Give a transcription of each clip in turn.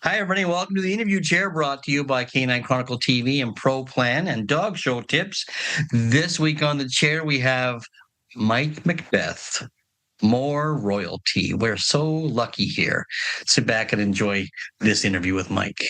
Hi, everybody. Welcome to the interview chair brought to you by Canine Chronicle TV and Pro Plan and Dog Show Tips. This week on the chair, we have Mike MacBeth. More royalty. We're so lucky here. Sit back and enjoy this interview with Mike.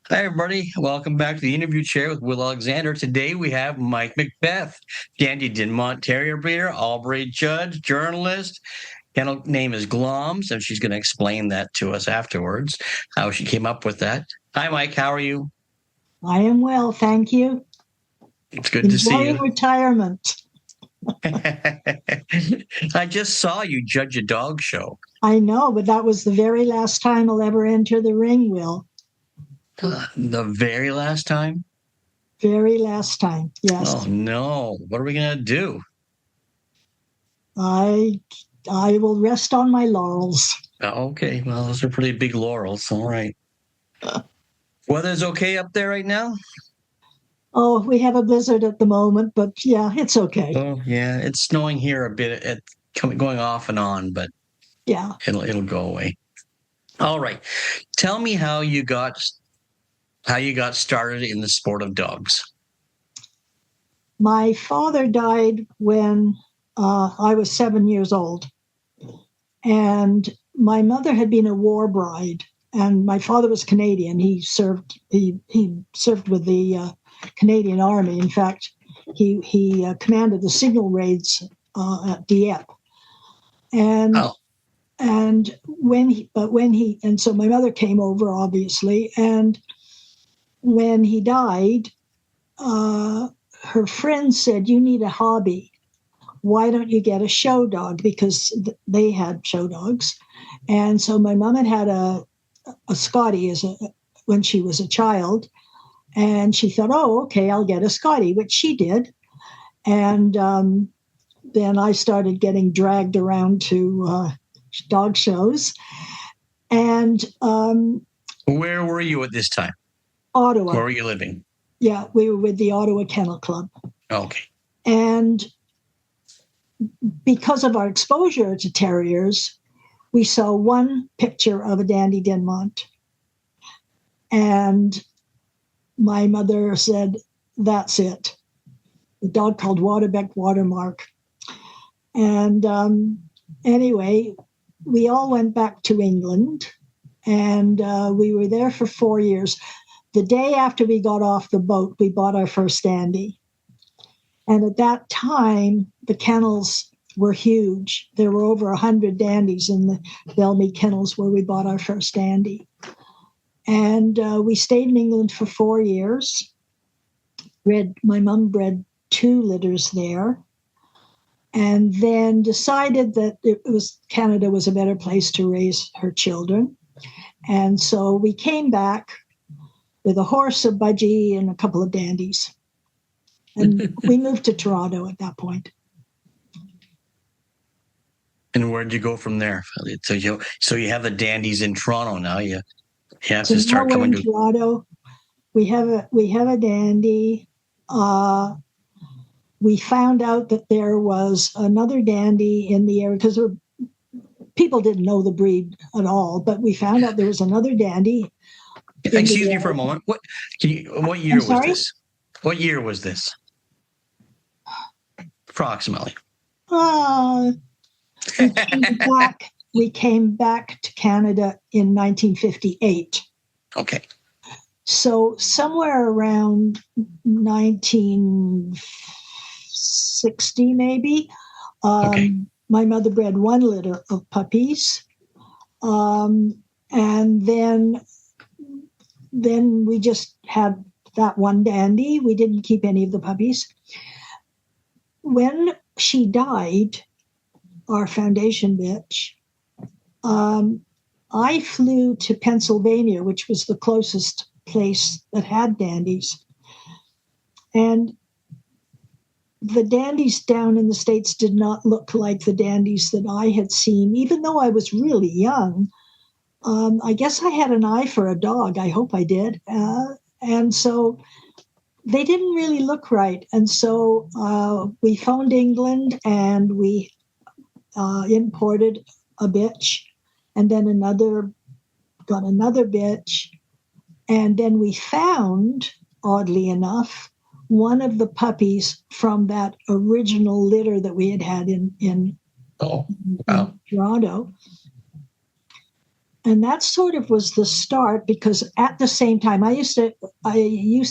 Hi, everybody. Welcome back to the interview chair with Will Alexander. Today we have Mike MacBeth, Dandy Dinmont Terrier breeder, Albury judge, journalist. Kennel name is Gloms, and she's going to explain that to us afterwards, how she came up with that. Hi, Mike. How are you? I am well, thank you. It's good to see you. Enjoying retirement. I just saw you judge a dog show. I know, but that was the very last time I'll ever enter the ring, Will. The very last time? Very last time, yes. Oh, no. What are we going to do? I will rest on my laurels. Okay. Well, those are pretty big laurels. All right. Weather's okay up there right now? Oh, we have a blizzard at the moment, but yeah, it's okay. Oh, yeah. It's snowing here a bit. It's going off and on, but yeah, it'll go away. All right. Tell me how you got started in the sport of dogs. My father died when I was 7 years old, and my mother had been a war bride, and my father was Canadian. He served with the Canadian Army. In fact, he commanded the signal raids at Dieppe, and. Oh. And so my mother came over, obviously, and when he died, her friend said, "You need a hobby. Why don't you get a show dog?" Because they had show dogs. And so my mom had a Scottie when she was a child. And she thought, oh, okay, I'll get a Scottie, which she did. And then I started getting dragged around to dog shows. And where were you at this time? Ottawa. Where were you living? Yeah, we were with the Ottawa Kennel Club. Okay. And because of our exposure to terriers, we saw one picture of a Dandy Dinmont. And my mother said, that's it. The dog called Waterbeck Watermark. And anyway, we all went back to England, and we were there for 4 years. The day after we got off the boat, we bought our first Dandy. And at that time, the kennels were huge. There were over 100 Dandies in the Belmead kennels where we bought our first Dandy. And we stayed in England for 4 years. My mom bred 2 litters there. And then decided that Canada was a better place to raise her children. And so we came back with a horse, a budgie, and a couple of Dandies. And we moved to Toronto at that point. And where'd you go from there? So you have the Dandies in Toronto now. You have so to start coming to Toronto. We have a Dandy. We found out that there was another Dandy in the area because people didn't know the breed at all, but we found out there was another Dandy. Excuse me for a moment. What year was this? What year was this? Approximately. We came back. We came back to Canada in 1958. Okay. So somewhere around 1960, maybe, Okay. my mother bred one litter of puppies, and then we just had that one Dandy. We didn't keep any of the puppies. When she died, our foundation bitch, I flew to Pennsylvania, which was the closest place that had Dandies. And the Dandies down in the States did not look like the Dandies that I had seen, even though I was really young. I guess I had an eye for a dog. I hope I did. And so they didn't really look right. And so we phoned England and we imported a bitch, and then got another bitch. And then we found, oddly enough, one of the puppies from that original litter that we had in Toronto. And that sort of was the start, because at the same time, I used to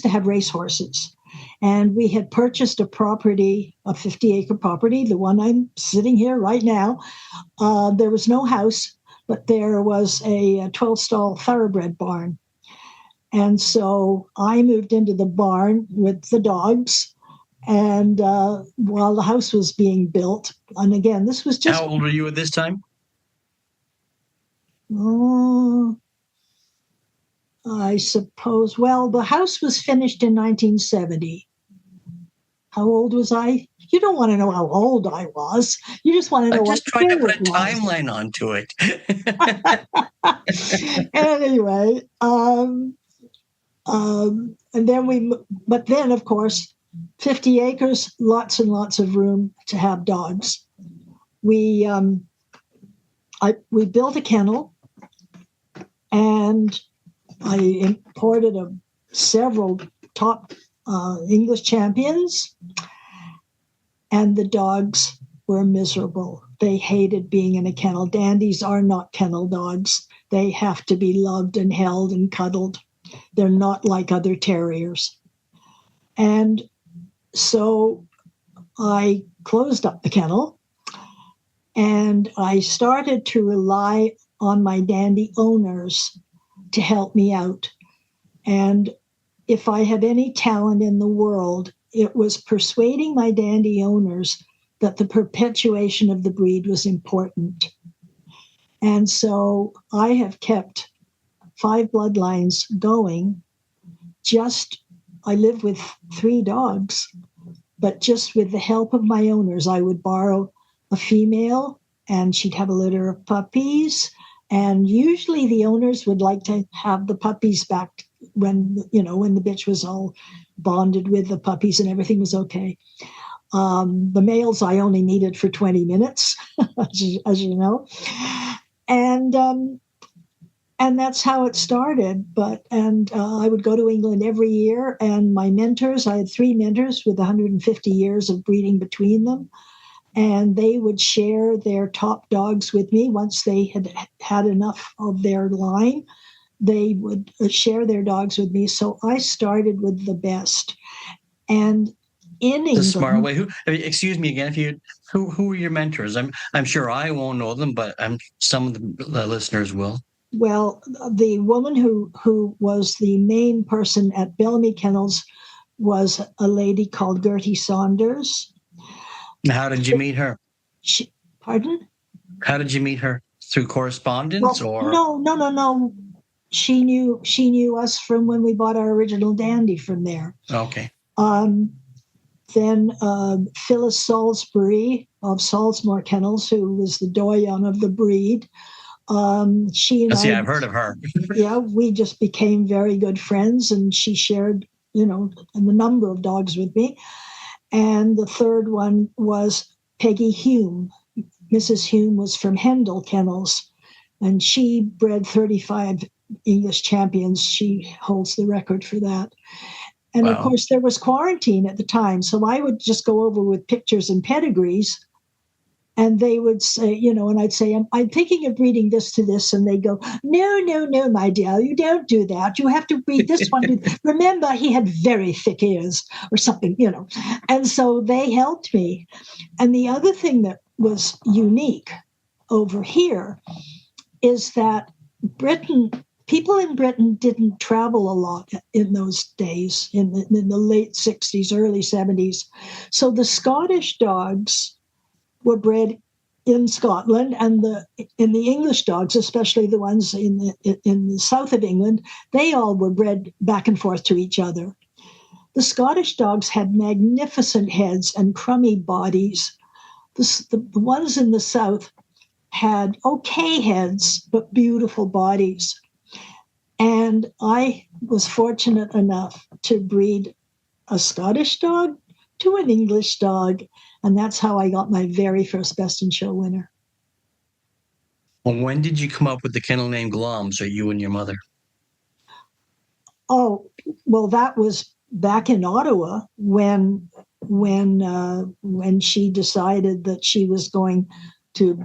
have racehorses, and we had purchased a property, a 50-acre property, the one I'm sitting here right now. There was no house, but there was a 12-stall thoroughbred barn. And so I moved into the barn with the dogs, and while the house was being built, and again, this was just... How old were you at this time? Oh, I suppose. Well, the house was finished in 1970. How old was I? You don't want to know how old I was. You just want to know what trying to put a it was. timeline onto it. Anyway, and then but then, of course, 50 acres, lots and lots of room to have dogs. We built a kennel, and I imported several top English champions, and the dogs were miserable. They hated being in a kennel. Dandies are not kennel dogs. They have to be loved and held and cuddled. They're not like other terriers. And so I closed up the kennel, and I started to rely on my Dandy owners to help me out. And if I had any talent in the world, it was persuading my Dandy owners that the perpetuation of the breed was important. And so I have kept 5 bloodlines going. I live with 3 dogs, but just with the help of my owners, I would borrow a female, and she'd have a litter of puppies. And usually the owners would like to have the puppies back when the bitch was all bonded with the puppies and everything was okay. The males I only needed for 20 minutes, as you know. And that's how it started. I would go to England every year, and my mentors, I had 3 mentors with 150 years of breeding between them. And they would share their top dogs with me. Once they had had enough of their line, they would share their dogs with me. So I started with the best. And in England, the smart way. Excuse me again. Who were your mentors? I'm sure I won't know them, but some of the listeners will. Well, the woman who was the main person at Bellamy Kennels was a lady called Gertie Saunders. How did you meet her? Pardon? How did you meet her? Through correspondence, or? No. She knew us from when we bought our original Dandy from there. Okay. Then Phyllis Salisbury of Salismore Kennels, who was the doyen of the breed. She and I've heard of her. Yeah, we just became very good friends, and she shared, a number of dogs with me. And the third one was Peggy Hume. Mrs. Hume was from Hendel Kennels, and she bred 35 English champions. She holds the record for that. And Of course, there was quarantine at the time, so I would just go over with pictures and pedigrees And they would say, and I'd say, I'm thinking of breeding this to this. And they go, no, my dear, you don't do that. You have to breed this one. Remember, he had very thick ears or something, And so they helped me. And the other thing that was unique over here is that people in Britain didn't travel a lot in those days, in the late 60s, early 70s. So the Scottish dogs were bred in Scotland, and the English dogs, especially the ones in the south of England, they all were bred back and forth to each other. The Scottish dogs had magnificent heads and crummy bodies. The ones in the south had okay heads, but beautiful bodies. And I was fortunate enough to breed a Scottish dog to an English dog. And that's how I got my very first Best in Show winner. Well, when did you come up with the kennel name Gloms, or you and your mother? Oh, well, that was back in Ottawa when she decided that she was going to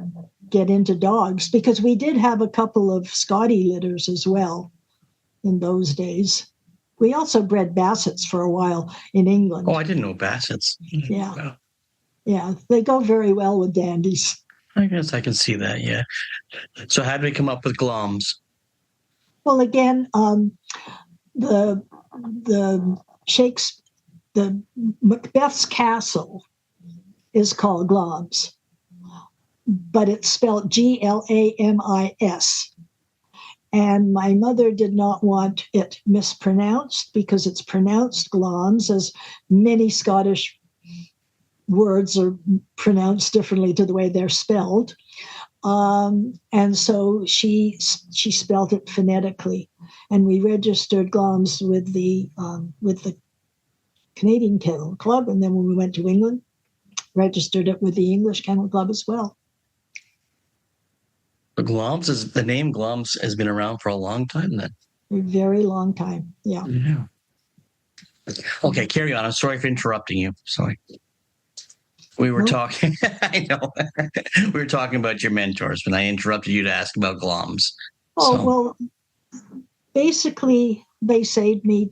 get into dogs, because we did have a couple of Scotty litters as well in those days. We also bred Bassets for a while in England. Oh, I didn't know Bassets. Yeah. Wow. Yeah, they go very well with dandies. I guess I can see that, yeah. So how did we come up with Gloms? Well, again, the Macbeth's castle is called Gloms, but it's spelled Glamis. And my mother did not want it mispronounced, because it's pronounced Gloms, as many Scottish words are pronounced differently to the way they're spelled. And so she spelled it phonetically. And we registered Gloms with the Canadian Kennel Club. And then when we went to England, registered it with the English Kennel Club as well. The name Gloms has been around for a long time then. A very long time, yeah. Okay, carry on. I'm sorry for interrupting you. Sorry. We were talking, I know, we were talking about your mentors when I interrupted you to ask about Gloms. Well, basically, they saved me,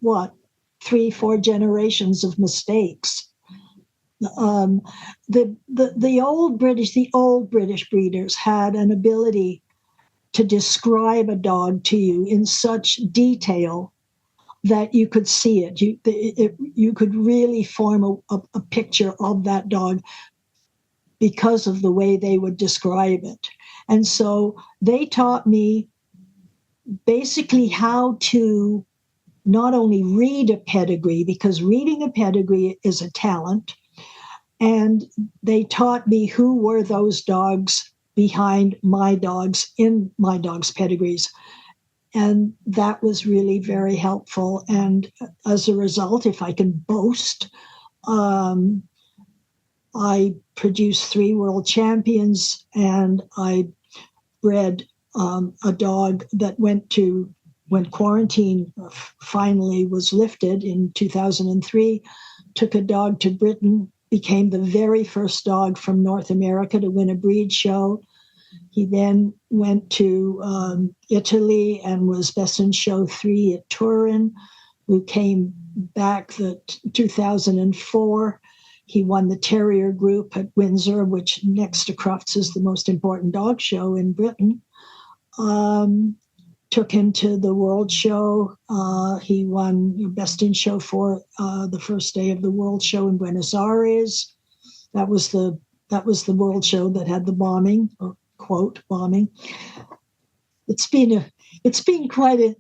3-4 generations of mistakes. The old British breeders had an ability to describe a dog to you in such detail that you could see it. You could really form a picture of that dog because of the way they would describe it. And so they taught me basically how to not only read a pedigree, because reading a pedigree is a talent, and they taught me who were those dogs behind my dogs in my dogs' pedigrees. And that was really very helpful. And as a result, if I can boast, I produced 3 world champions, and I bred a dog that when quarantine finally was lifted in 2003, took a dog to Britain, became the very first dog from North America to win a breed show. He then went to Italy and was Best in Show 3 at Turin. We came back 2004. He won the Terrier Group at Windsor, which next to Crufts is the most important dog show in Britain. Took him to the World Show. He won Best in Show for the first day of the World Show in Buenos Aires. That was the World Show that had the bombing, or quote bombing. It's been quite a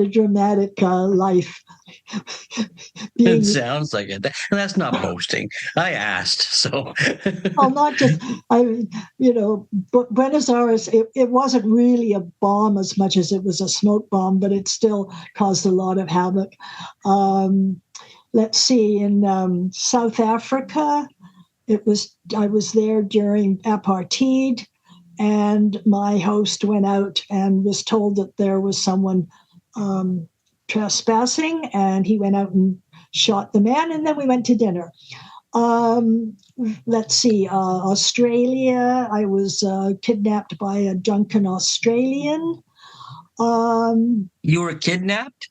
dramatic life. It sounds like it. That's not boasting. I asked, so. Well, not just Buenos Aires. It wasn't really a bomb as much as it was a smoke bomb, but it still caused a lot of havoc. Let's see, in South Africa, I was there during apartheid, and my host went out and was told that there was someone trespassing, and he went out and shot the man, and then we went to dinner. Let's see, Australia. I was kidnapped by a drunken Australian. You were kidnapped?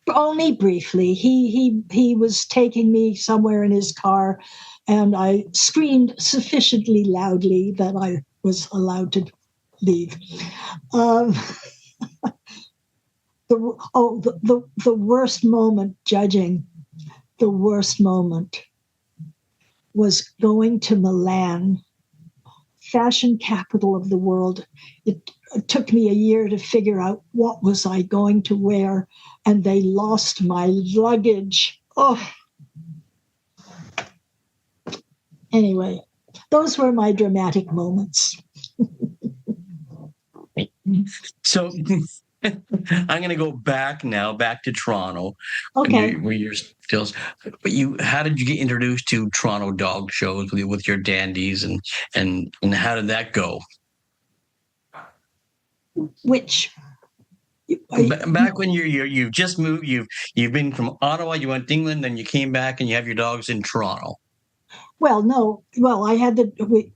Only briefly. He was taking me somewhere in his car, and I screamed sufficiently loudly that I was allowed to leave. The worst moment judging, the worst moment was going to Milan, fashion capital of the world. It took me a year to figure out what was I going to wear, and they lost my luggage. Oh. Anyway, those were my dramatic moments. So I'm going to go back to Toronto. Okay. Where you're still, but how did you get introduced to Toronto dog shows with your dandies, and how did that go? Which back when you've just moved, you've been from Ottawa, you went to England, then you came back and you have your dogs in Toronto. Well, no. Well,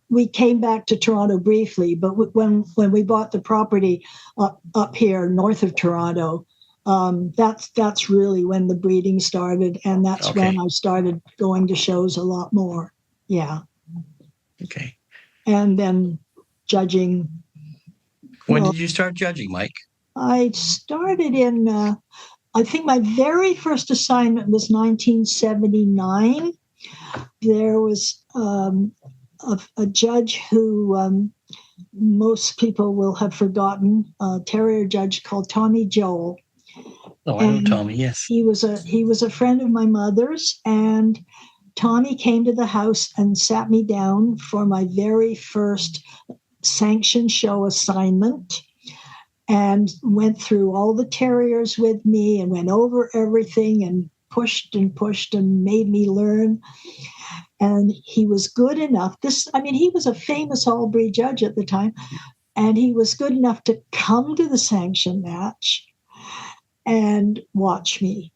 we came back to Toronto briefly, but when we bought the property up here north of Toronto, that's really when the breeding started, and that's when I started going to shows a lot more. Yeah. Okay. And then judging. When did you start judging, Mike? I started in, I think my very first assignment was 1979. There was a judge who most people will have forgotten, a terrier judge called Tommy Joel. Oh, I know Tommy, yes. He was a friend of my mother's, and Tommy came to the house and sat me down for my very first sanctioned show assignment, and went through all the terriers with me and went over everything and pushed and made me learn. And he was good enough. He was a famous all-breed judge at the time, and he was good enough to come to the sanction match and watch me.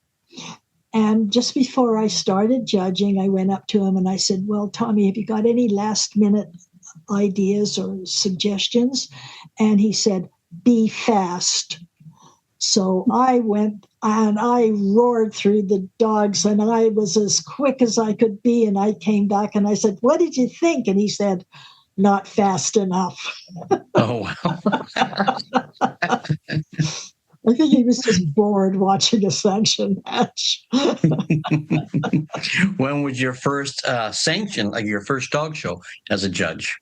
And just before I started judging, I went up to him and I said, "Well, Tommy, have you got any last-minute ideas or suggestions?" And he said, "Be fast." So I went and I roared through the dogs, and I was as quick as I could be. And I came back and I said, "What did you think?" And he said, "Not fast enough." Oh, wow. I think he was just bored watching a sanction match. When was your first sanction, like your first dog show as a judge?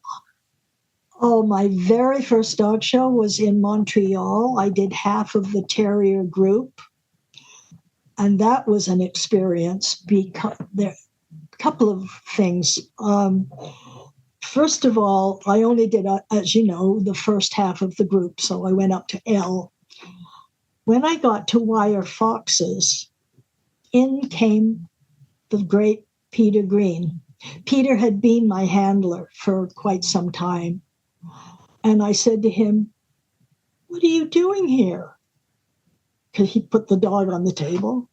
Oh, my very first dog show was in Montreal. I did half of the terrier group. And that was an experience because there are a couple of things. First of all, I only did, as you know, the first half of the group. So I went up to L. When I got to wire foxes, in came the great Peter Green. Peter had been my handler for quite some time. And I said to him, "What are you doing here?" Because he put the dog on the table.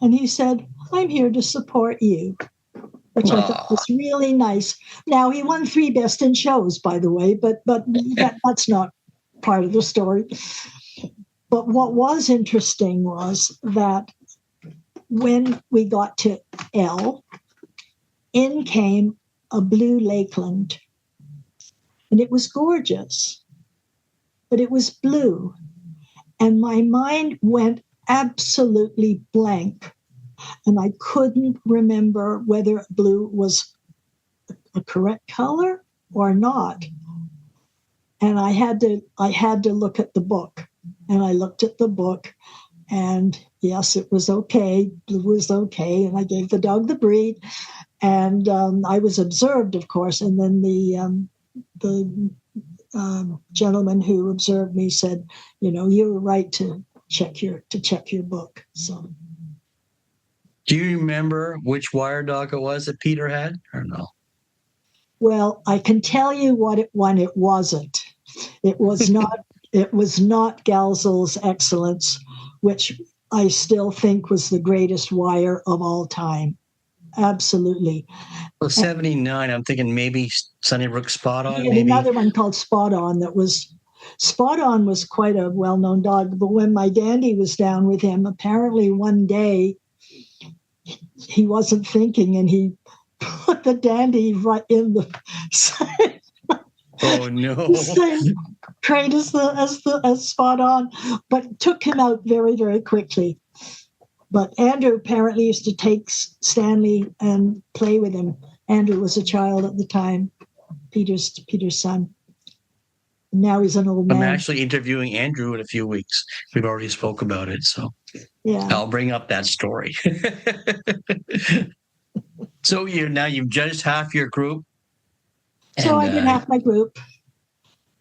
And he said, "I'm here to support you," which I thought was really nice. Now, he won 3 Best in Shows, by the way, but that's not part of the story. But what was interesting was that when we got to L, in came a blue Lakeland. And it was gorgeous, but it was blue. And my mind went absolutely blank. And I couldn't remember whether blue was a correct color or not. And I had to look at the book. And I looked at the book, and yes, it was okay. Blue was okay. And I gave the dog the breed. And I was observed, of course. And then the gentleman who observed me said, "You were right to check your book." So, do you remember which wire dog it was that Peter had, or no? Well, I can tell you what one it wasn't. It was not. It was not Galzel's Excellence, which I still think was the greatest wire of all time. absolutely. Well, 79, I'm thinking maybe Sunnybrook Spot We On, had maybe. another one called Spot On was quite a well-known dog, but when my Dandy was down with him, apparently one day he wasn't thinking and he put the Dandy right in the same, Oh, no. the same crate as Spot On, but took him out very, very quickly. But Andrew apparently used to take Stanley and play with him. Andrew was a child at the time, Peter's son. Now he's an old man. I'm actually interviewing Andrew in a few weeks. We've already spoke about it, so yeah, I'll bring up that story. So you've judged half your group. So I did half my group,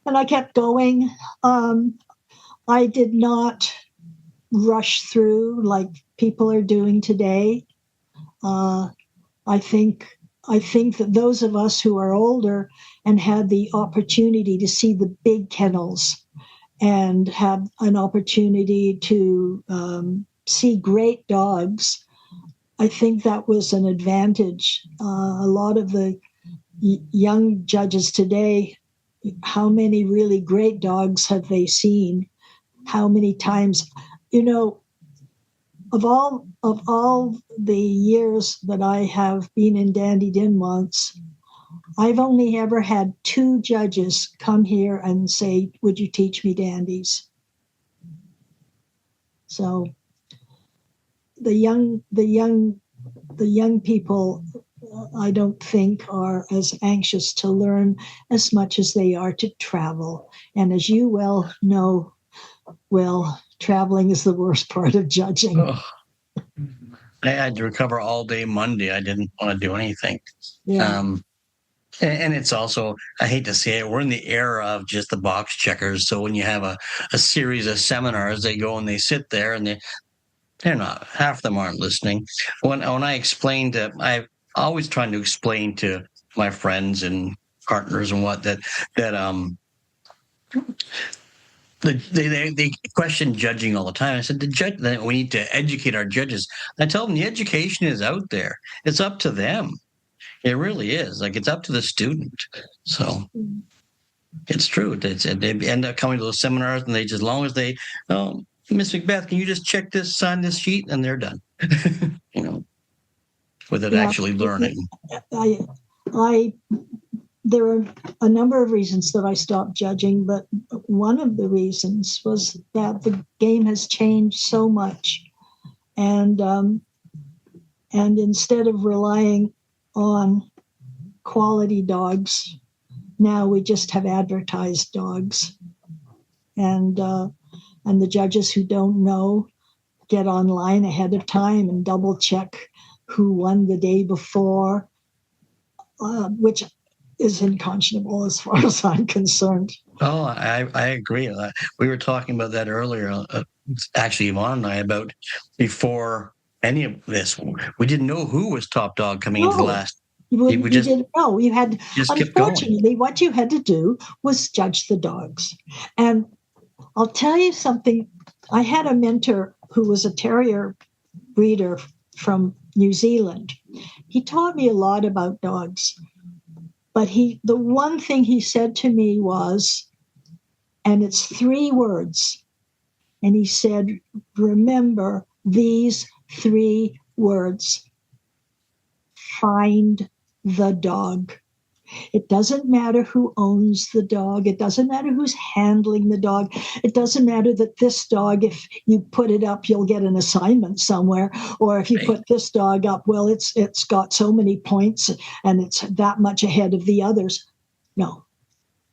and I kept going. I did not rush through like people are doing today. I think that those of us who are older and had the opportunity to see the big kennels and have an opportunity to see great dogs, I think that was an advantage. A lot of the young judges today, how many really great dogs have they seen? How many times, of all the years that I have been in Dandy Dinmonts, I've only ever had 2 judges come here and say, "Would you teach me dandies?" So the young people, I don't think are as anxious to learn as much as they are to travel. And as you well know, traveling is the worst part of judging. Oh, I had to recover all day Monday. I didn't want to do anything. Yeah. And it's also, I hate to say it, we're in the era of just the box checkers. So when you have a series of seminars, they go and they sit there and they're not, half of them aren't listening. When I explain I always trying to explain to my friends and partners and what they question judging all the time. I said, we need to educate our judges. I tell them the education is out there. It's up to them. It really is. Like, it's up to the student. So it's true. They end up coming to those seminars and as long as they, oh, Miss MacBeth, can you just check this, sign this sheet? And they're done, without actually learning. There are a number of reasons that I stopped judging, but one of the reasons was that the game has changed so much. And instead of relying on quality dogs, now we just have advertised dogs. And the judges who don't know get online ahead of time and double check who won the day before, which is unconscionable as far as I'm concerned. Oh, I agree. We were talking about that earlier. Actually, Yvonne and I, about before any of this, we didn't know who was top dog coming into the last. You didn't know. You had, unfortunately, what you had to do was judge the dogs. And I'll tell you something. I had a mentor who was a terrier breeder from New Zealand. He taught me a lot about dogs. But the one thing he said to me was, and it's 3 words, and he said, remember these 3 words: find the dog. It doesn't matter who owns the dog. It doesn't matter who's handling the dog. It doesn't matter that this dog, if you put it up, you'll get an assignment somewhere. Or if you put this dog up, well, it's got so many points and it's that much ahead of the others. No,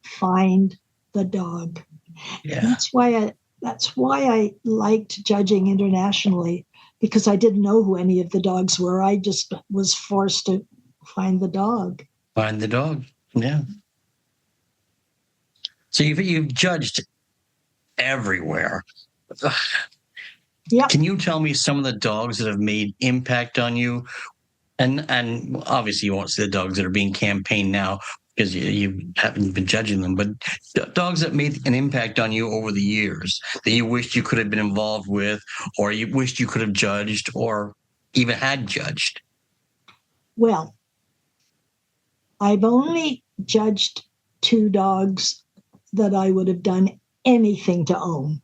find the dog. Yeah. That's why I liked judging internationally, because I didn't know who any of the dogs were. I just was forced to find the dog. Find the dog. Yeah. So you've judged everywhere. Yeah. Can you tell me some of the dogs that have made impact on you? And obviously you won't see the dogs that are being campaigned now because you haven't been judging them, but dogs that made an impact on you over the years that you wished you could have been involved with, or you wished you could have judged, or even had judged. Well, I've only judged 2 dogs that I would have done anything to own.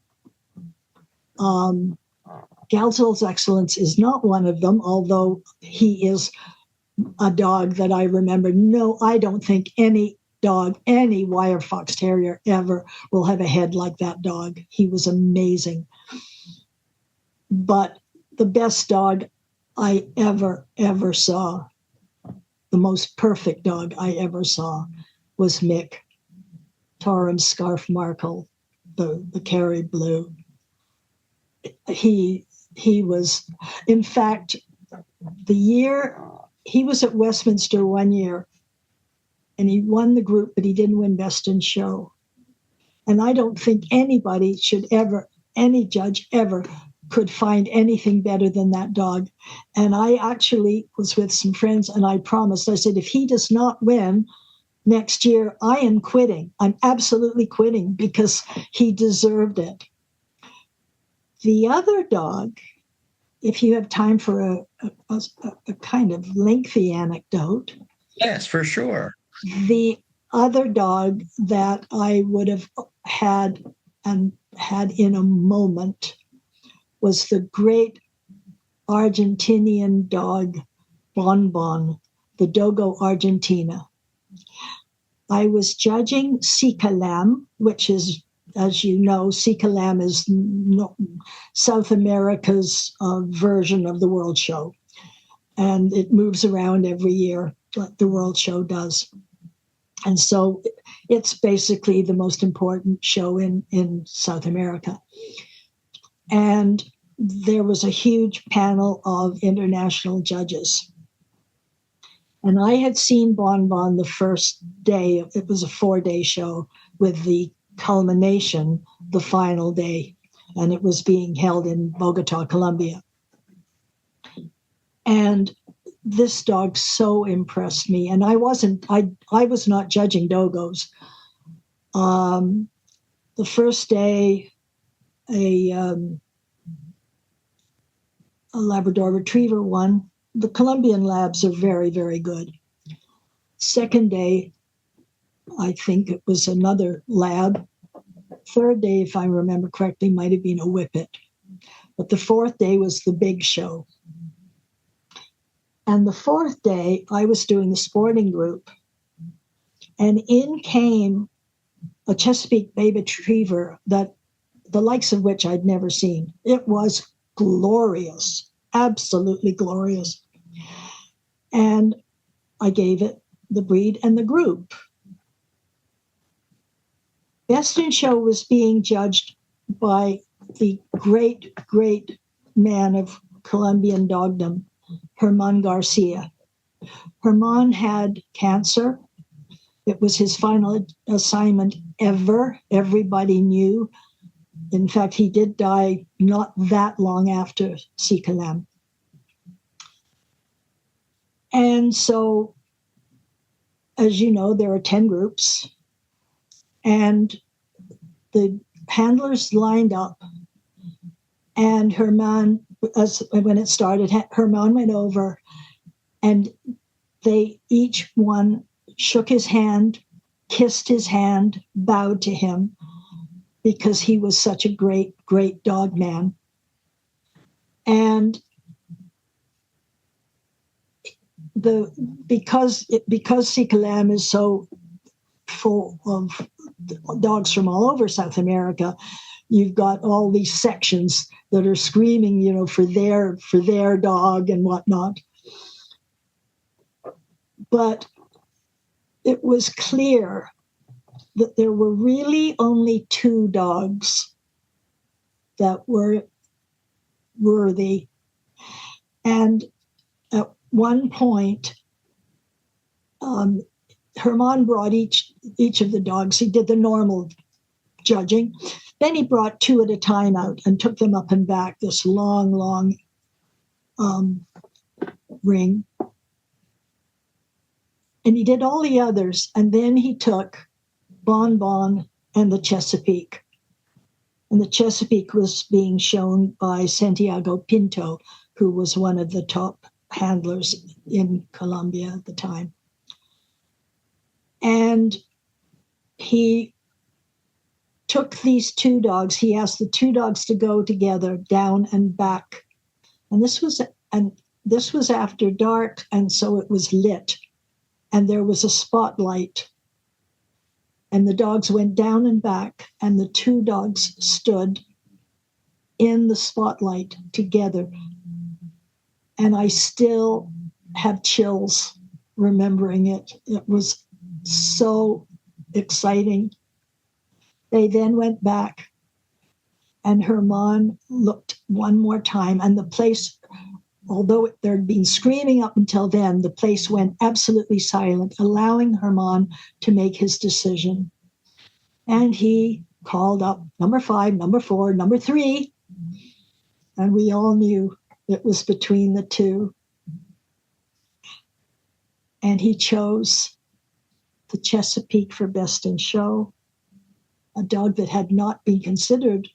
Galzel's Excellence is not one of them, although he is a dog that I remember. No, I don't think any dog, any wire fox terrier ever will have a head like that dog. He was amazing. But the best dog I ever saw, the most perfect dog I ever saw, was Mick, Torrance Scarf Markle, the Kerry Blue. He was, in fact, the year he was at Westminster one year, and he won the group, but he didn't win Best in Show. And I don't think anybody should ever, any judge ever, could find anything better than that dog. And I actually was with some friends, and I promised, I said, if he does not win next year, I am quitting. I'm absolutely quitting, because he deserved it. The other dog, if you have time for a kind of lengthy anecdote. Yes, for sure. The other dog that I would have had in a moment was the great Argentinian dog, Bon Bon, the Dogo Argentina. I was judging Sika Lamb, which is, as you know, Sika Lamb is South America's version of the World Show. And it moves around every year, like the World Show does. And so it's basically the most important show in South America. And there was a huge panel of international judges. And I had seen Bon Bon the first day. It was a 4-day show with the culmination the final day. And it was being held in Bogota, Colombia. And this dog so impressed me. And I was not judging dogos. The first day, a Labrador Retriever won. The Colombian Labs are very, very good. Second day, I think it was another Lab. Third day, if I remember correctly, might have been a Whippet. But the fourth day was the big show. And the fourth day, I was doing the sporting group. And in came a Chesapeake Bay Retriever, that the likes of which I'd never seen. It was glorious, absolutely glorious. And I gave it the breed and the group. Best in Show was being judged by the great, great man of Colombian dogdom, Herman Garcia. Herman had cancer. It was his final assignment ever. Everybody knew. In fact, he did die not that long after Sika Lamb. And so, as you know, there are 10 groups. And the handlers lined up. And Herman, when it started, Herman went over, and they each one shook his hand, kissed his hand, bowed to him, because he was such a great, great dog man. And because Sika Lamb is so full of dogs from all over South America, you've got all these sections that are screaming, for their dog and whatnot. But it was clear that there were really only 2 dogs that were worthy. And at one point, Herman brought each of the dogs. He did the normal judging. Then he brought 2 at a time out and took them up and back, this long, long ring. And he did all the others. And then he took Bon Bon and the Chesapeake. And the Chesapeake was being shown by Santiago Pinto, who was one of the top handlers in Colombia at the time. And he took these two dogs. He asked the two dogs to go together down and back. And this was after dark, and so it was lit. And there was a spotlight. And the dogs went down and back, and the two dogs stood in the spotlight together. And I still have chills remembering it. It was so exciting. They then went back, and Herman looked one more time, and the place, although there had been screaming up until then, the place went absolutely silent, allowing Herman to make his decision. And he called up number 5, number 4, number 3, and we all knew it was between the two. And he chose the Chesapeake for Best in Show, a dog that had not been considered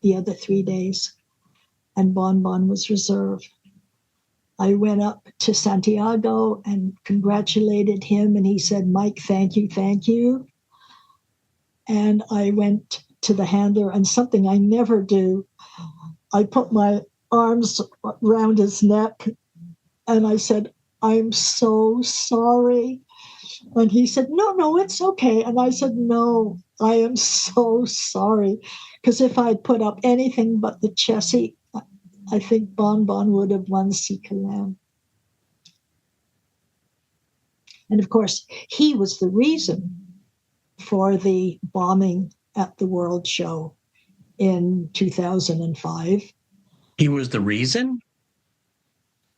the other 3 days, and Bon Bon was reserve. I went up to Santiago and congratulated him, and he said, "Mike, thank you, thank you." And I went to the handler, and something I never do, I put my arms around his neck, and I said, "I'm so sorry." And he said, no, it's okay. And I said, "No, I am so sorry." Because if I'd put up anything but the Chessie, I think Bon Bon would have won Sikalam. And of course, he was the reason for the bombing at the World Show in 2005. He was the reason?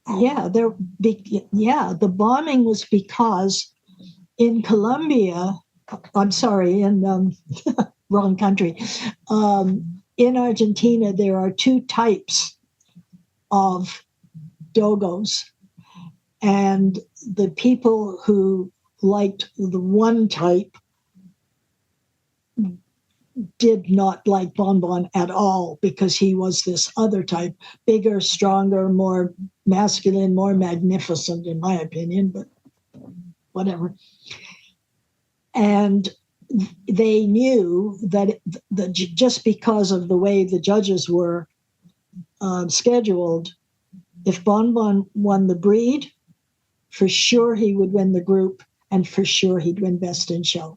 Yeah, the bombing was because in Colombia, I'm sorry, in wrong country, in Argentina, there are 2 types of dogos. And the people who liked the one type did not like Bon Bon at all, because he was this other type, bigger, stronger, more masculine, more magnificent, in my opinion, but whatever. And they knew that just because of the way the judges were scheduled, if Bon Bon won the breed, for sure he would win the group, and for sure he'd win Best in Show.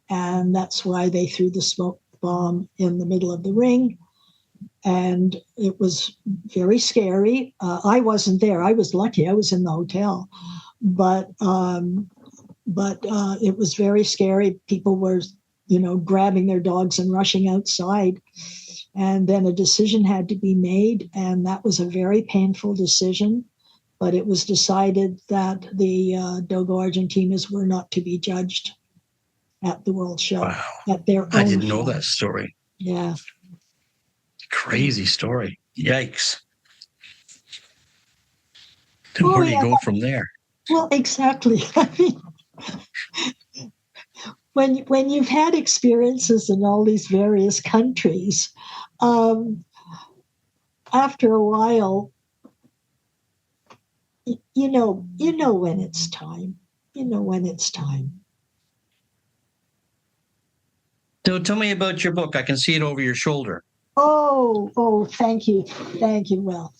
And that's why they threw the smoke bomb in the middle of the ring. And it was very scary. I wasn't there. I was lucky. I was in the hotel. But it was very scary. People were, grabbing their dogs and rushing outside. And then a decision had to be made. And that was a very painful decision. But it was decided that the Dogo Argentinas were not to be judged at the World Show. Wow. At their own I didn't show. know that story. Yeah. Crazy story. Yikes. Then where do you go from there? Well, exactly. I mean, when you've had experiences in all these various countries, after a while, you know when it's time. You know when it's time. So tell me about your book. I can see it over your shoulder. Oh, thank you. Thank you. Well,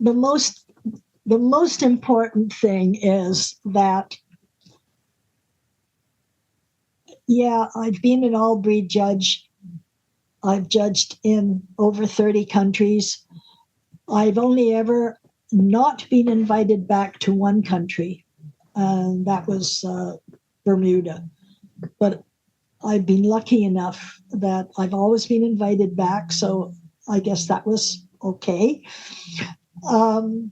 the most important thing is that, I've been an all-breed judge. I've judged in over 30 countries. I've only ever not been invited back to one country, and that was Bermuda. But I've been lucky enough that I've always been invited back, so I guess that was okay. The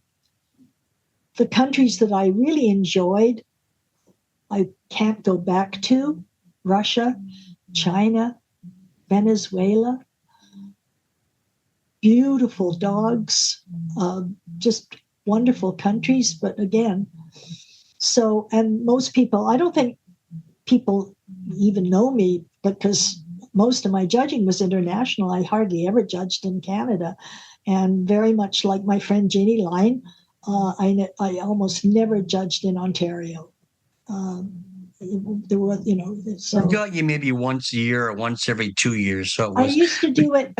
countries that I really enjoyed, I can't go back to: Russia, China, Venezuela. Beautiful dogs, just wonderful countries. But again, and most people, I don't think people even know me, because most of my judging was international. I hardly ever judged in Canada. And very much like my friend Jeannie Line, I almost never judged in Ontario. There was, I got you maybe once a year or once every 2 years. So it I was. used to do it.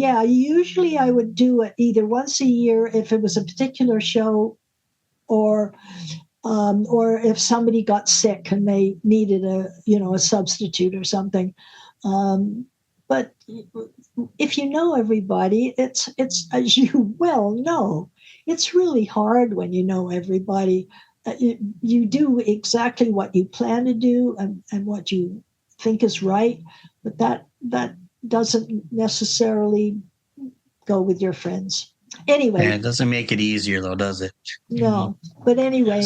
Usually I would do it either once a year if it was a particular show, or if somebody got sick and they needed a substitute or something. But if you know everybody, it's as you well know, it's really hard when you know everybody. You do exactly what you plan to do and what you think is right, but that doesn't necessarily go with your friends. Anyway, And it doesn't make it easier, though, does it? no. But anyway,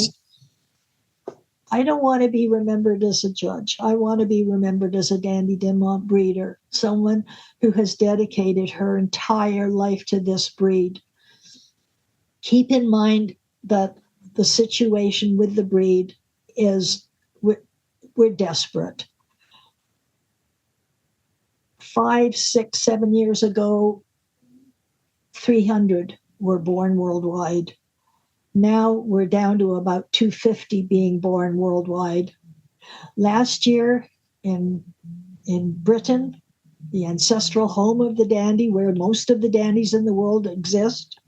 I don't want to be remembered as a judge. I want to be remembered as a Dandy Dinmont breeder, someone who has dedicated her entire life to this breed. Keep in mind that the situation with the breed is we're desperate. 5, 6, 7 years ago, 300 were born worldwide. Now we're down to about 250 being born worldwide. Last year in Britain, the ancestral home of the dandy, where most of the dandies in the world exist,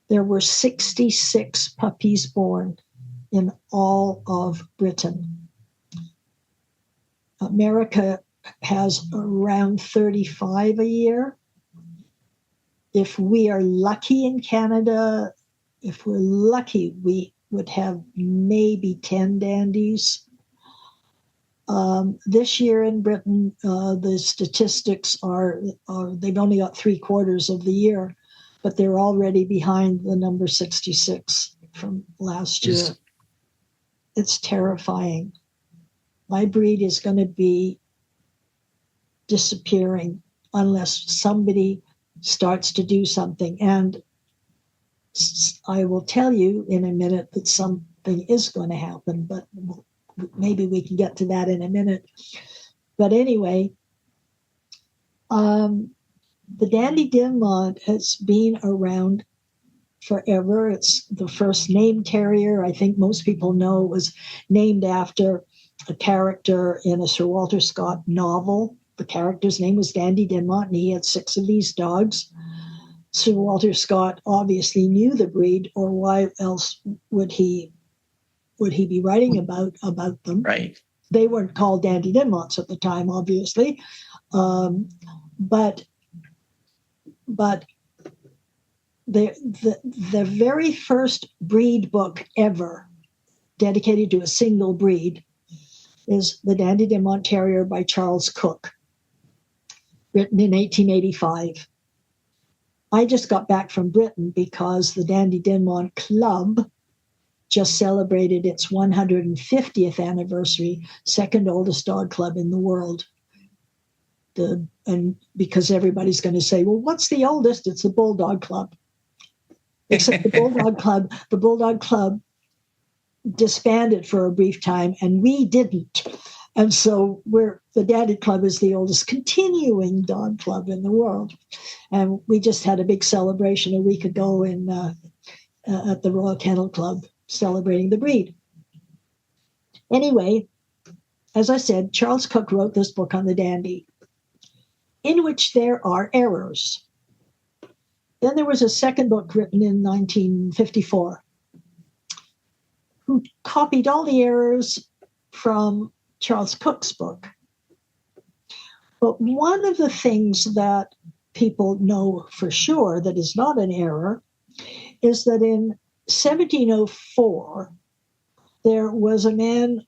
there were 66 puppies born in all of Britain. America has around 35 a year. If we are lucky in Canada, if we're lucky, we would have maybe 10 dandies. This year in Britain, the statistics are they've only got 3/4 of the year, but they're already behind the number 66 from last year. Yes. It's terrifying. My breed is going to be disappearing unless somebody starts to do something. And I will tell you in a minute that something is going to happen, but maybe we can get to that in a minute. But anyway, the Dandy Dinmont has been around forever. It's the first named terrier. I think most people know it was named after a character in a Sir Walter Scott novel. The character's name was Dandy Dinmont, and he had 6 of these dogs. Sir Walter Scott obviously knew the breed, or why else would he be writing about them? Right. They weren't called Dandy Dinmonts at the time, obviously, but the very first breed book ever dedicated to a single breed is The Dandy Dinmont Terrier by Charles Cook, written in 1885. I just got back from Britain because the Dandy Dinmont Club just celebrated its 150th anniversary, second oldest dog club in the world. And because everybody's going to say, well, what's the oldest? It's the Bulldog Club. Except the Bulldog Club disbanded for a brief time, and we didn't. And so the Dandy Club is the oldest continuing dog club in the world. And we just had a big celebration a week ago at the Royal Kennel Club, celebrating the breed. Anyway, as I said, Charles Cook wrote this book on the dandy, in which there are errors. Then there was a second book written in 1954, who copied all the errors from Charles Cook's book. But one of the things that people know for sure that is not an error is that in 1704, there was a man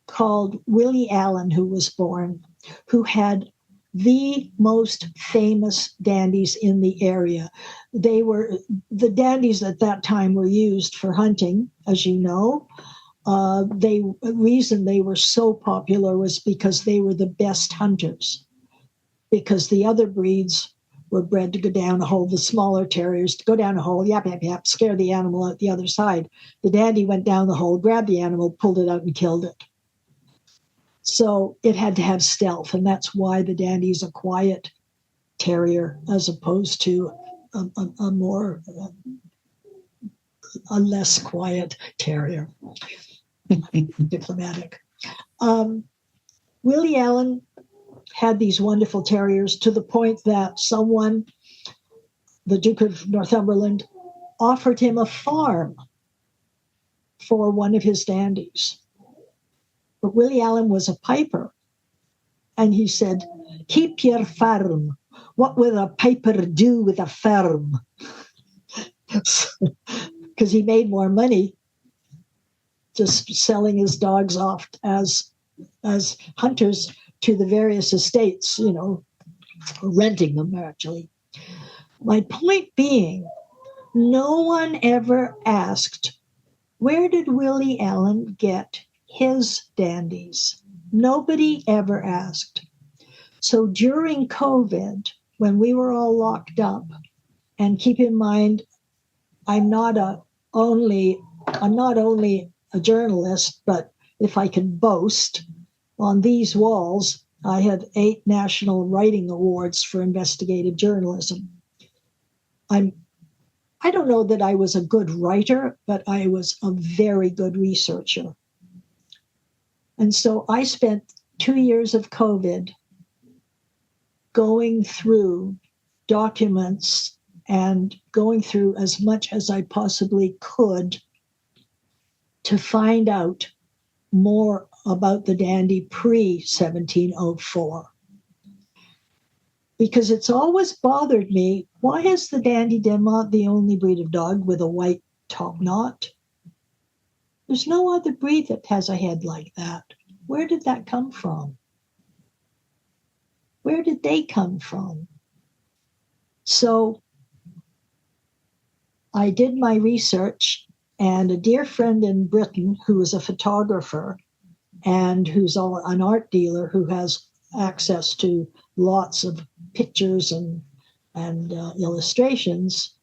called Willie Allen who was born, who had the most famous dandies in the area. The dandies at that time were used for hunting, as you know. The reason they were so popular was because they were the best hunters, because the other breeds were bred to go down a hole, the smaller terriers to go down a hole, yap, yap, yap, scare the animal out the other side. The dandy went down the hole, grabbed the animal, pulled it out and killed it. So it had to have stealth, and that's why the dandy is a quiet terrier as opposed to a less quiet terrier, diplomatic. Willie Allen had these wonderful terriers to the point that someone, the Duke of Northumberland, offered him a farm for one of his dandies. But Willie Allen was a piper, and he said, "Keep your farm. What will a piper do with a farm?" Because he made more money just selling his dogs off as hunters to the various estates, renting them actually. My point being, no one ever asked, where did Willie Allen get his dandies? Nobody ever asked. So during COVID, when we were all locked up, and keep in mind, I'm not only a journalist, but if I can boast, on these walls, I had 8 national writing awards for investigative journalism. I don't know that I was a good writer, but I was a very good researcher. And so I spent 2 years of COVID going through documents and going through as much as I possibly could to find out more about the dandy pre-1704. Because it's always bothered me, why is the Dandy Dinmont the only breed of dog with a white top knot? There's no other breed that has a head like that. Where did that come from? Where did they come from? So I did my research, and a dear friend in Britain who is a photographer and who's an art dealer who has access to lots of pictures and illustrations,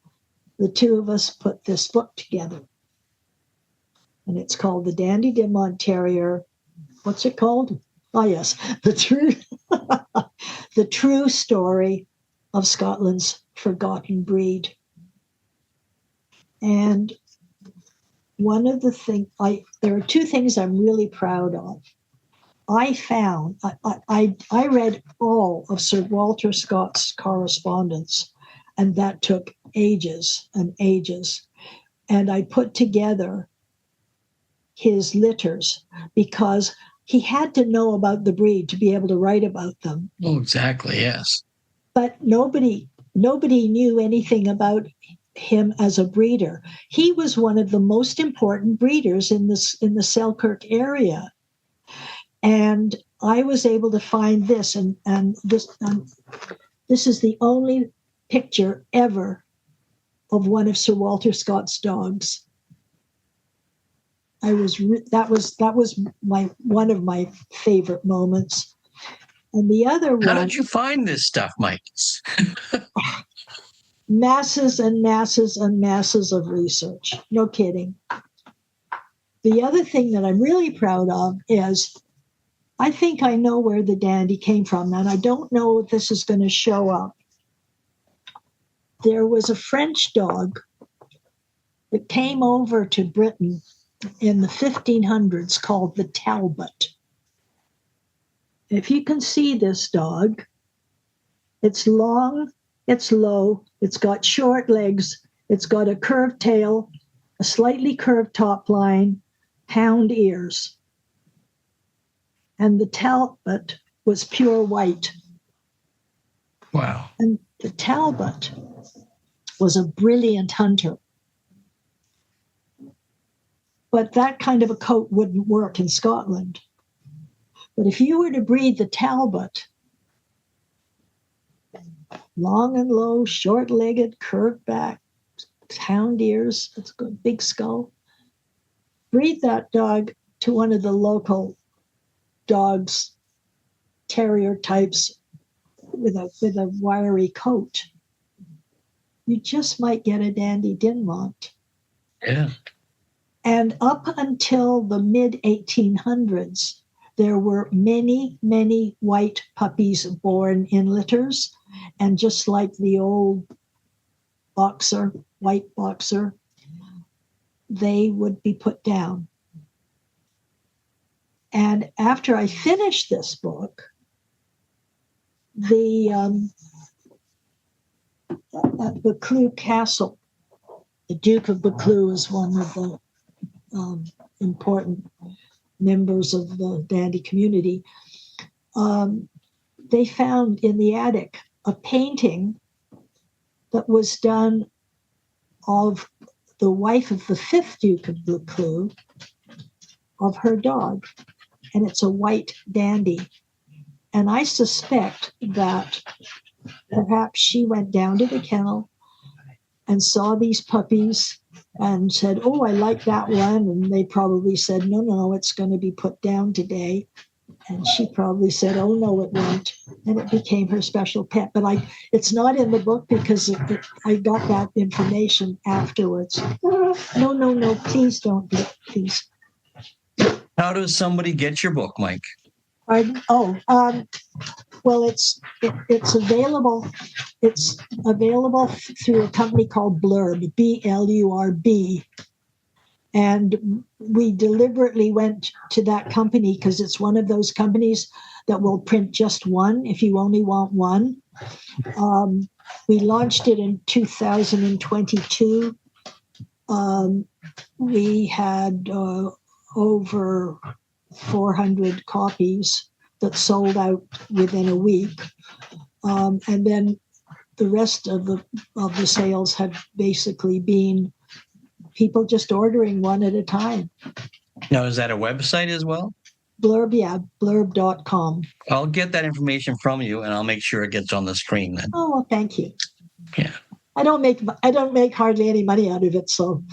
the two of us put this book together. And it's called The Dandy Dinmont Terrier. What's it called? Oh, yes, the true story of Scotland's forgotten breed. And one of the things, there are 2 things I'm really proud of. I read all of Sir Walter Scott's correspondence, and that took ages and ages. And I put together his litters because he had to know about the breed to be able to write about them. Oh, exactly, yes. But nobody knew anything about him as a breeder. He was one of the most important breeders in the Selkirk area. And I was able to find this, and this is the only picture ever of one of Sir Walter Scott's dogs. That was one of my favorite moments. And the other one. How did you find this stuff, Mike? Masses and masses and masses of research. No kidding. The other thing that I'm really proud of is I think I know where the dandy came from, and I don't know if this is going to show up. There was a French dog that came over to Britain in the 1500s called the Talbot. If you can see this dog, it's long, it's low, it's got short legs, it's got a curved tail, a slightly curved top line, hound ears. And the Talbot was pure white. Wow. And the Talbot was a brilliant hunter. But that kind of a coat wouldn't work in Scotland. But if you were to breed the Talbot, long and low, short-legged, curved back, hound ears, it's got a big skull, breed that dog to one of the local dogs, terrier types with a wiry coat, you just might get a Dandy Dinmont. Yeah. And up until the mid-1800s, there were many, many white puppies born in litters. And just like the old boxer, white boxer, they would be put down. And after I finished this book, at Buccleuch Castle, the Duke of Buccleuch is one of the important members of the dandy community. They found in the attic a painting that was done of the wife of the fifth Duke of Buccleuch, of her dog, and it's a white dandy. And I suspect that perhaps she went down to the kennel and saw these puppies and said, "Oh, I like that one." And they probably said, no, it's going to be put down today. And she probably said, "Oh, no, it won't." And it became her special pet. But it's not in the book because I got that information afterwards. No, please don't do it, please. How does somebody get your book, Mike? Pardon? Well, it's available. It's available through a company called Blurb, BLURB. And we deliberately went to that company because it's one of those companies that will print just one if you only want one. We launched it in 2022. We had over 400 copies that sold out within a week. And then the rest of the sales have basically been people just ordering one at a time. Now, is that a website as well? Blurb, yeah, blurb.com. I'll get that information from you, and I'll make sure it gets on the screen then. Oh, well, thank you. Yeah. I don't make hardly any money out of it, so.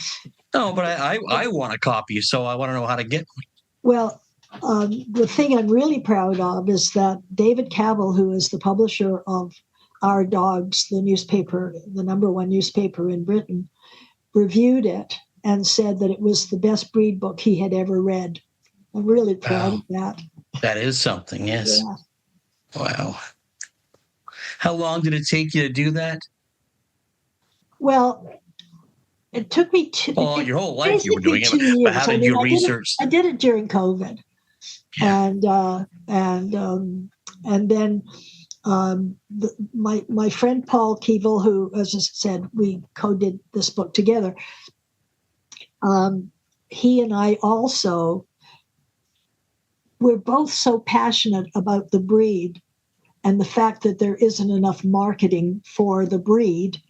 No, but I want a copy, so I want to know how to get one. Well, the thing I'm really proud of is that David Cavell, who is the publisher of Our Dogs, the newspaper, the number one newspaper in Britain, reviewed it and said that it was the best breed book he had ever read. I'm really proud of that. That is something, yes. Yeah. Wow. How long did it take you to do that? Well, it took me your whole life you were doing it, but how did you research? I did it during COVID. Yeah. And then my friend Paul Keevil, who, as I said, we co-did this book together. He and I also, we're both so passionate about the breed and the fact that there isn't enough marketing for the breed,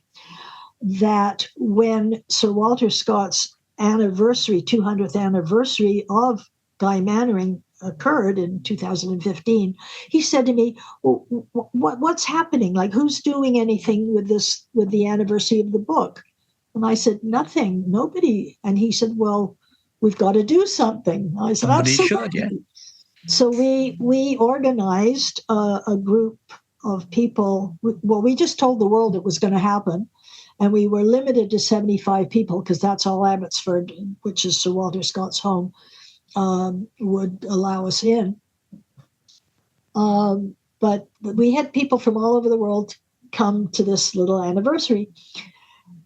that when Sir Walter Scott's 200th anniversary of Guy Mannering occurred in 2015, he said to me, what's happening? Like, who's doing anything with the anniversary of the book? And I said, nothing, nobody. And he said, well, we've got to do something. I said, somebody absolutely. Should, yeah. So we organized a group of people. Well, we just told the world it was going to happen. And we were limited to 75 people because that's all Abbotsford, which is Sir Walter Scott's home, would allow us in. But we had people from all over the world come to this little anniversary.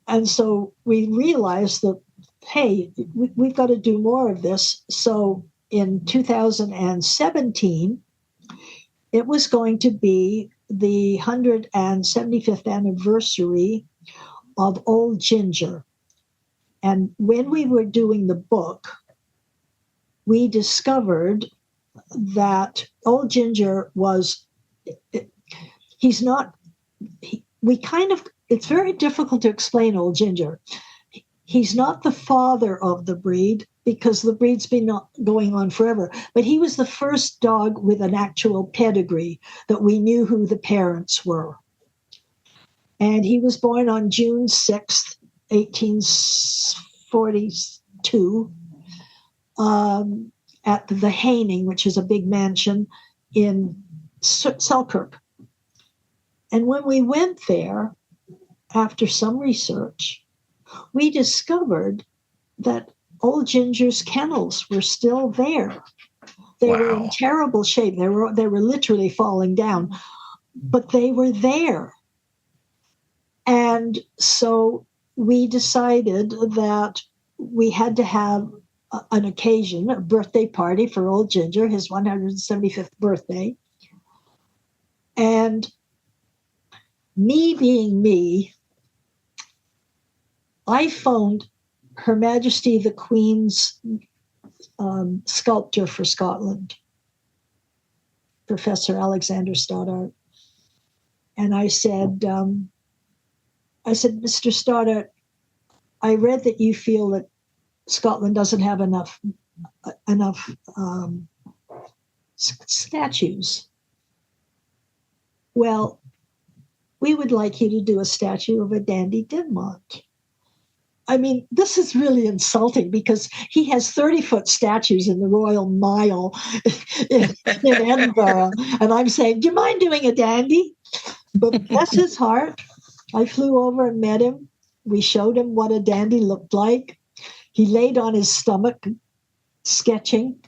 And so we realized that, hey, we've got to do more of this. So in 2017, it was going to be the 175th anniversary of Old Ginger. And when we were doing the book, we discovered that Old Ginger it's very difficult to explain Old Ginger. He's not the father of the breed because the breed's been going on forever, but he was the first dog with an actual pedigree that we knew who the parents were. And he was born on June 6th, 1842, at the Haining, which is a big mansion in Selkirk. And when we went there, after some research, we discovered that Old Ginger's kennels were still there. They were in terrible shape. They were literally falling down, but they were there. And And so we decided that we had to have an occasion, a birthday party for old Ginger, his 175th birthday. And me being me, I phoned Her Majesty the Queen's sculptor for Scotland, Professor Alexander Stoddart. And I said, Mr. Stoddart, I read that you feel that Scotland doesn't have enough statues. Well, we would like you to do a statue of a Dandy Dinmont. I mean, this is really insulting because he has 30-foot statues in the Royal Mile in Edinburgh. And I'm saying, do you mind doing a dandy? But bless his heart, I flew over and met him. We showed him what a dandy looked like. He laid on his stomach, sketching,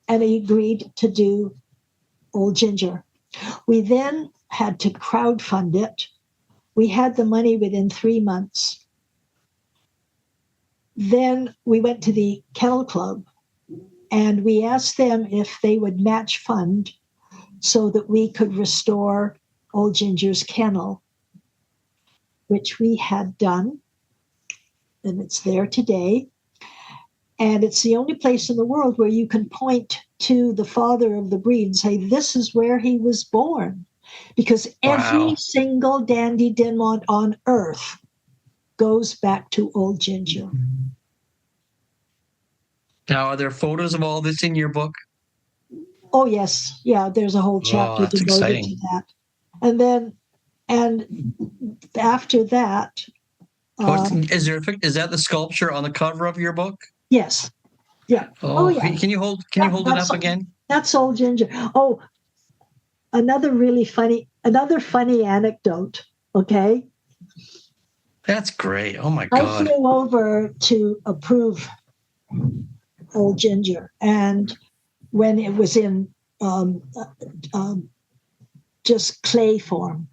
and he agreed to do Old Ginger. We then had to crowdfund it. We had the money within 3 months. Then we went to the Kennel Club and we asked them if they would match fund so that we could restore Old Ginger's kennel, which we had done. And it's there today. And it's the only place in the world where you can point to the father of the breed and say, this is where he was born. Because every single Dandy Dinmont on earth goes back to Old Ginger. Now, are there photos of all this in your book? Oh, yes. Yeah, there's a whole chapter devoted to that. And after that... is that the sculpture on the cover of your book? Yes. Yeah. Oh yeah. Can you hold it up again? That's Old Ginger. Oh, another funny anecdote. Okay. That's great. Oh my God. I flew over to approve Old Ginger, and when it was in just clay form,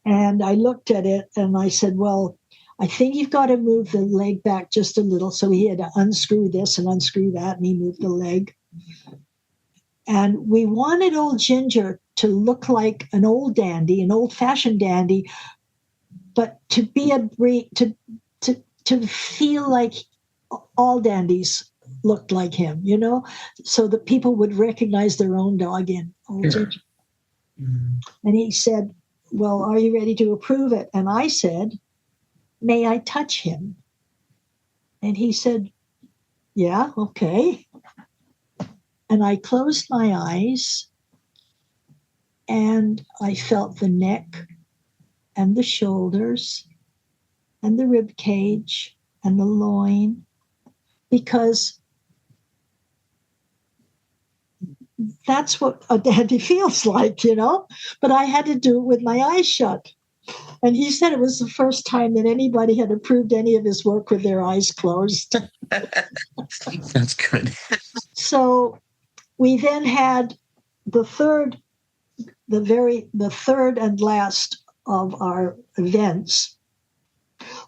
and I looked at it and I said, well, I think you've got to move the leg back just a little. So he had to unscrew this and unscrew that, and he moved the leg. And we wanted Old Ginger to look like an old dandy, an old-fashioned dandy, but to be to feel like all dandies looked like him, so that people would recognize their own dog in Old Ginger. Mm-hmm. And he said, well, are you ready to approve it? And I said, may I touch him? And he said, yeah, okay. And I closed my eyes and I felt the neck and the shoulders and the rib cage and the loin, because that's what a dandy feels like, but I had to do it with my eyes shut. And he said it was the first time that anybody had approved any of his work with their eyes closed. That's good. So we then had the third and last of our events.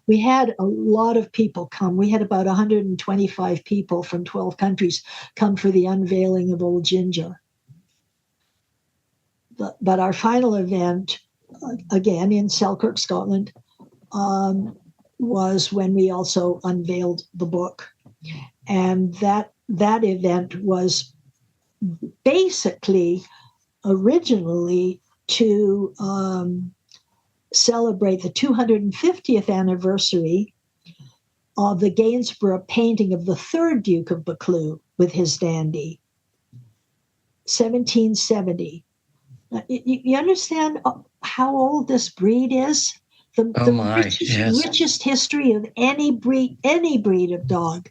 We had a lot of people come. We had about 125 people from 12 countries come for the unveiling of Old Ginger. But our final event, again in Selkirk, Scotland, was when we also unveiled the book. And that event was basically originally to celebrate the 250th anniversary of the Gainsborough painting of the third Duke of Buccleuch with his dandy, 1770. You understand how old this breed is? The richest history of any breed of dog.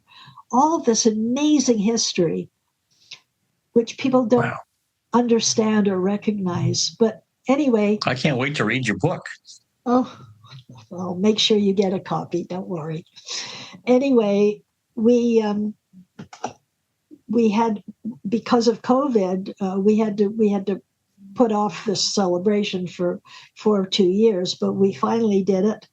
All of this amazing history, which people don't understand or recognize. But anyway, I can't wait to read your book. Oh, well, make sure you get a copy. Don't worry. Anyway, we had, because of COVID, we had to put off this celebration for 2 years, but we finally did it.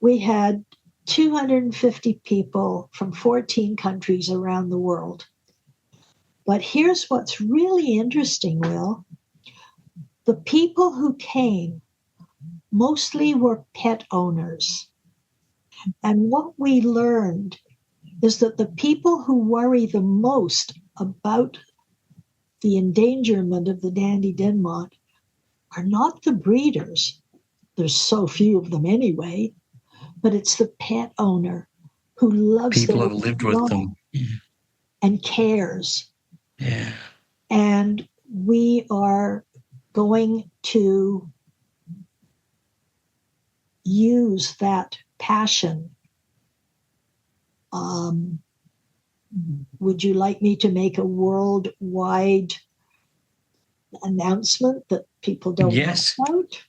We had 250 people from 14 countries around the world. But here's what's really interesting, Will. The people who came mostly were pet owners. And what we learned is that the people who worry the most about the endangerment of the Dandy Dinmont are not the breeders. There's so few of them anyway, but it's the pet owner who loves people have lived with them and cares. Yeah. And we are going to use that passion. Would you like me to make a worldwide announcement that people don't know about?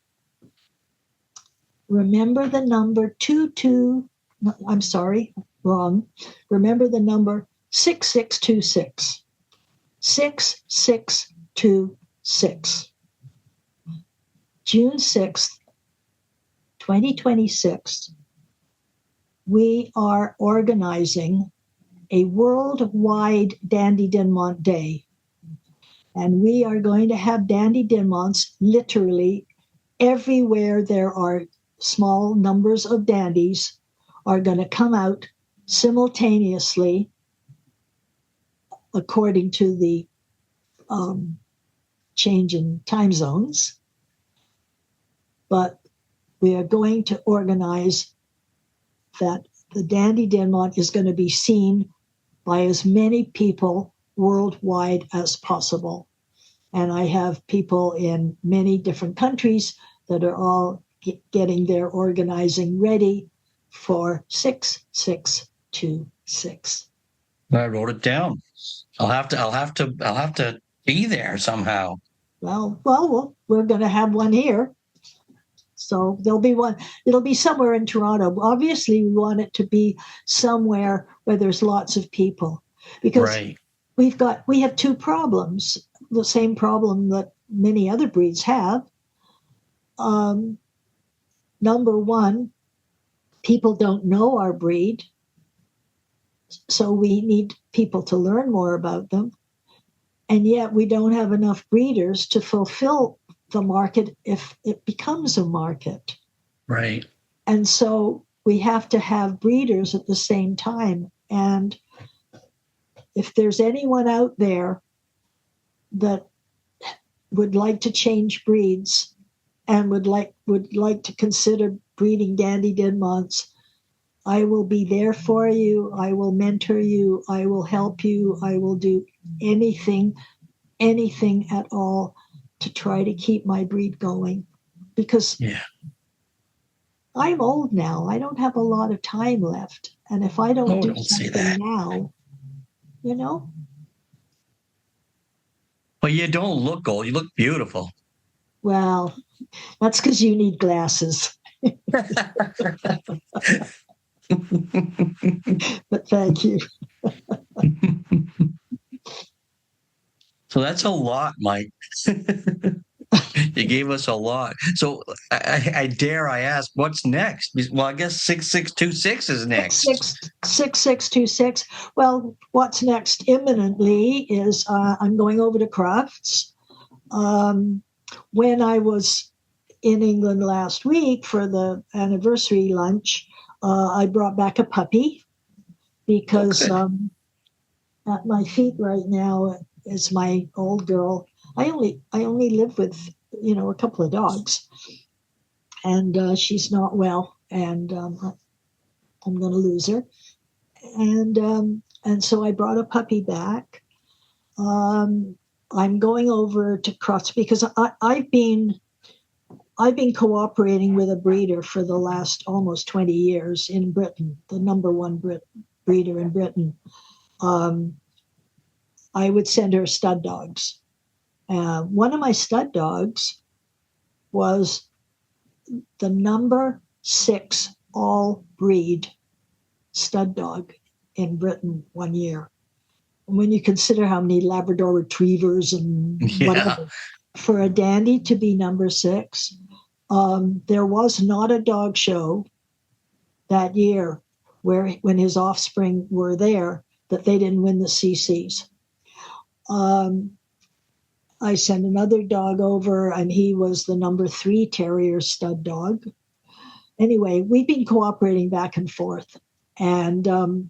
Remember the number 22. No, I'm sorry, wrong. Remember the number 6626. 6626. June 6th, 2026, we are organizing a worldwide Dandy Dinmont Day. And we are going to have Dandy Dinmonts literally everywhere there are small numbers of dandies are going to come out simultaneously according to the change in time zones. But we are going to organize that the Dandy Dinmont is going to be seen by as many people worldwide as possible. And I have people in many different countries that are all getting their organizing ready for 6626. I wrote it down. I'll have to be there somehow. Well, we're going to have one here. So there'll be one. It'll be somewhere in Toronto. Obviously, we want it to be somewhere where there's lots of people, because we have two problems. The same problem that many other breeds have. Number one, people don't know our breed, so we need people to learn more about them. And yet we don't have enough breeders to fulfill the market if it becomes a market. Right. And so we have to have breeders at the same time. And if there's anyone out there that would like to change breeds and would like to consider breeding Dandy Dinmonts, I will be there for you. I will mentor you. I will help you. I will do anything at all to try to keep my breed going, because I'm old now. I don't have a lot of time left. And if I don't do something now, Well, you don't look old. You look beautiful. Well, that's because you need glasses. But thank you. So that's a lot, Mike. You gave us a lot. So I ask, what's next? Well, I guess 6626 is next. 6626. Well, what's next imminently is I'm going over to Crufts. When I was in England last week for the anniversary lunch, I brought back a puppy because at my feet right now is my old girl. I only live with, a couple of dogs, and she's not well, and I'm going to lose her. And so I brought a puppy back. I'm going over to Crufts because I've been cooperating with a breeder for the last almost 20 years in Britain, the number one breeder in Britain. I would send her stud dogs. One of my stud dogs was the number 6 all breed stud dog in Britain one year. When you consider how many Labrador retrievers and whatever for a dandy to be number 6. There was not a dog show that year when his offspring were there that they didn't win the CCs. I sent another dog over, and he was the number 3 terrier stud dog. Anyway, we've been cooperating back and forth. And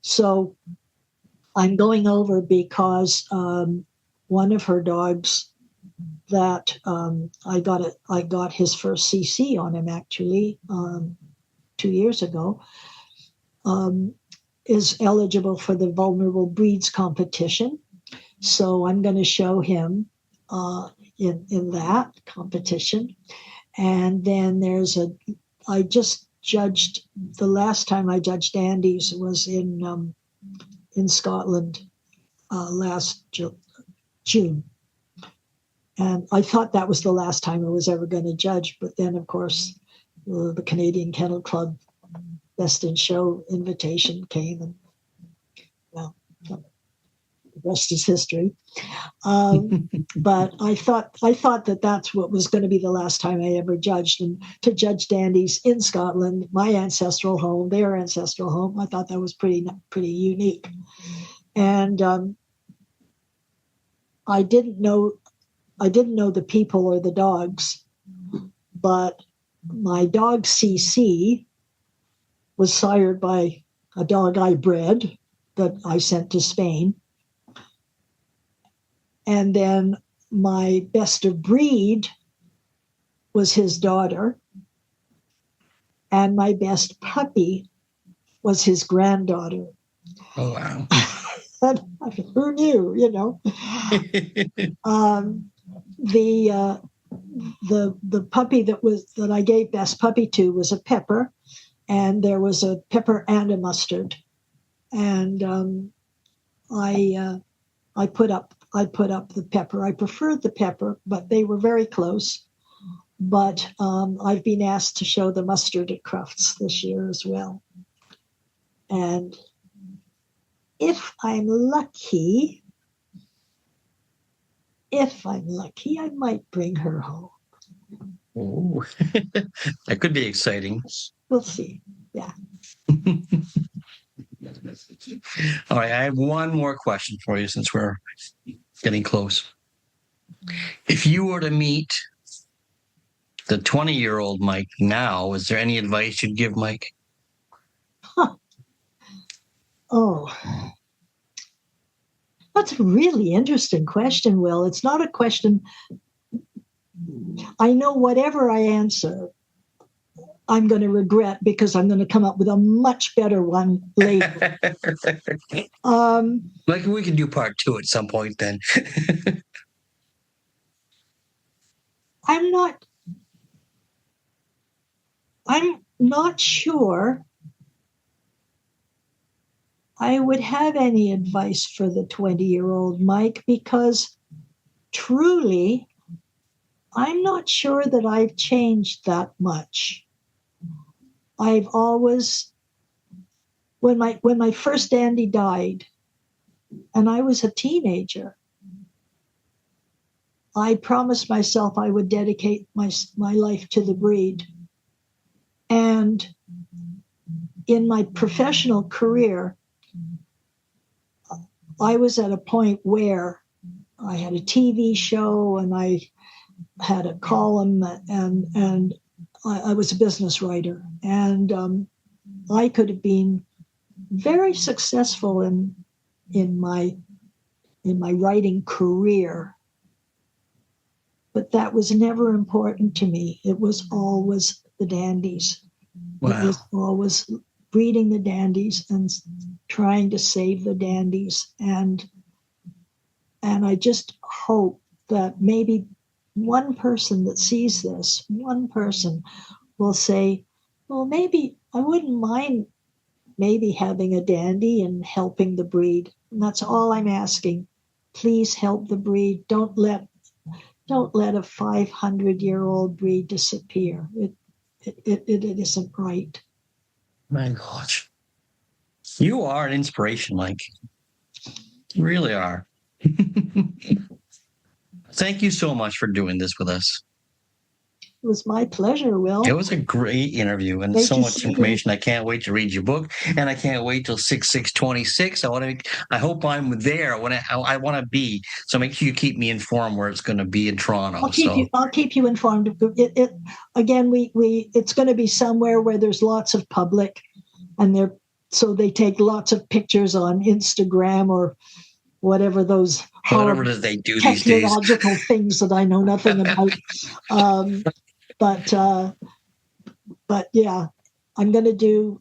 so I'm going over because one of her dogs that I got his first CC on him actually 2 years ago, is eligible for the Vulnerable Breeds competition. So I'm going to show him in that competition. And then I just judged, the last time I judged dandies was in Scotland last June. And I thought that was the last time I was ever going to judge. But then, of course, the Canadian Kennel Club Best in Show invitation came, and well, the rest is history. But I thought that that's what was going to be the last time I ever judged, and to judge dandies in Scotland, my ancestral home, their ancestral home, I thought that was pretty unique. And I didn't know the people or the dogs, but my dog CC was sired by a dog I bred that I sent to Spain. And then my best of breed was his daughter. And my best puppy was his granddaughter. Oh, wow. Who knew, you know? The puppy that I gave best puppy to was a Pepper, and there was a Pepper and a Mustard. And I put up the Pepper. I preferred the Pepper, but they were very close. But I've been asked to show the Mustard at Crufts this year as well. And if I'm lucky, I might bring her home. Oh, that could be exciting. We'll see. Yeah. All right, I have one more question for you since we're getting close. If you were to meet the 20-year-old Mike now, is there any advice you'd give Mike? Oh, that's a really interesting question, Will. It's not a question. I know whatever I answer, I'm going to regret because I'm going to come up with a much better one later. Like we can do part 2 at some point then. I'm not sure I would have any advice for the 20-year-old Mike, because truly, I'm not sure that I've changed that much. I've always, when my first dandy died, and I was a teenager, I promised myself I would dedicate my life to the breed. And in my professional career, I was at a point where I had a TV show and I had a column, and I was a business writer, and I could have been very successful in my writing career, but that was never important to me. It was always the dandies. Wow. It was always breeding the dandies and trying to save the dandies, and I just hope that maybe one person that sees this, one person will say, well, maybe I wouldn't mind maybe having a dandy and helping the breed. And that's all I'm asking. Please help the breed. Don't let a 500-year-old breed disappear. It isn't right. My gosh. You are an inspiration, Mike. You really are. Thank you so much for doing this with us. It was my pleasure, Will. It was a great interview and Great so to much see you. information. I can't wait to read your book, and I can't wait till 6/6/26. I hope I'm there when I want to be. So make sure you keep me informed where it's going to be in Toronto. I'll keep you informed. Again, it's going to be somewhere where there's lots of public, and so they take lots of pictures on Instagram or whatever those whatever it is they do these days. Technological things that I know nothing about. But yeah, I'm going to do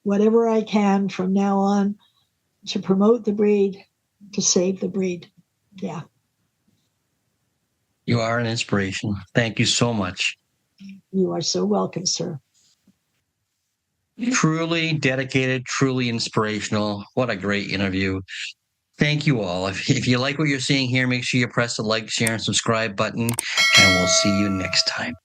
whatever I can from now on to promote the breed, to save the breed. Yeah. You are an inspiration. Thank you so much. You are so welcome, sir. Truly dedicated, truly inspirational. What a great interview. Thank you all. If you like what you're seeing here, make sure you press the like, share, and subscribe button, and we'll see you next time.